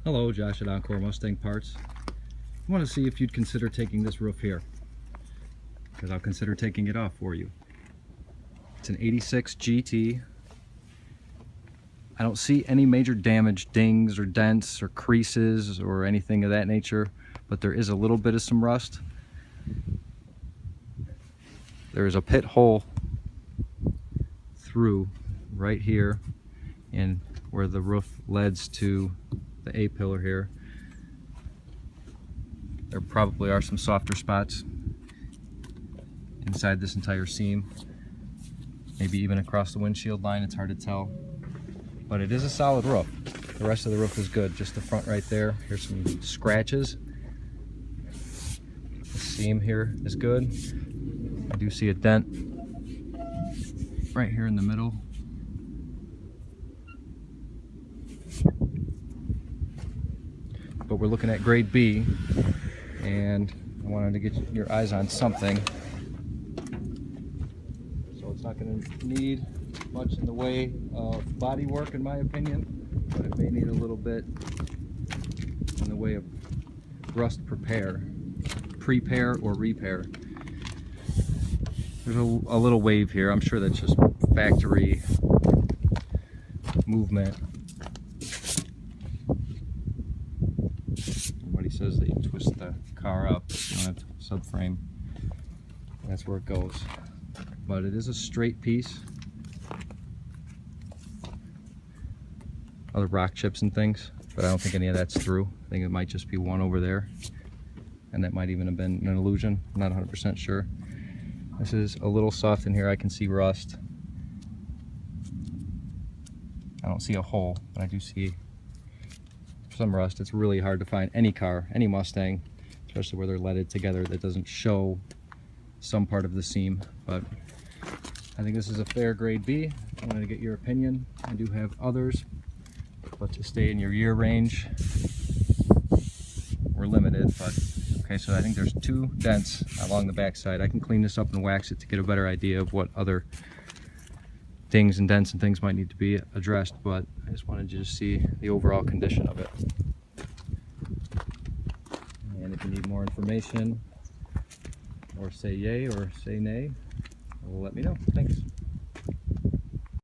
Hello, Josh at Encore Mustang Parts. I want to see if you'd consider taking this roof here, because I'll consider taking it off for you. It's an 86 GT. I don't see any major damage, dings or dents or creases or anything of that nature, but there is a little bit of some rust. There is a pit hole through right here and where the roof leads to the A-pillar here. There probably are some softer spots inside this entire seam, maybe even across the windshield line. It's hard to tell, but it is a solid roof. The rest of the roof is good, just the front right there. Here's some scratches. The seam here is good. I do see a dent right here in the middle. But we're looking at grade B, and I wanted to get your eyes on something. So it's not going to need much in the way of body work, in my opinion, but it may need a little bit in the way of rust prepare or repair. There's a little wave here. I'm sure that's just factory movement. Everybody says that you twist the car up, you don't have to subframe. That's where it goes. But it is a straight piece. Other rock chips and things, but I don't think any of that's through. I think it might just be one over there, and that might even have been an illusion. I'm not 100% sure. This is a little soft in here. I can see rust. I don't see a hole, but I do see some rust. It's really hard to find any car, any Mustang, especially where they're leaded together, that doesn't show some part of the seam. But I think this is a fair grade B. I wanted to get your opinion. I do have others, but to stay in your year range, we're limited. But okay, so I think there's 2 dents along the back side. I can clean this up and wax it to get a better idea of what other dings and dents and things might need to be addressed, but I just wanted you to see the overall condition of it. And if you need more information, or say yay or say nay, let me know. Thanks.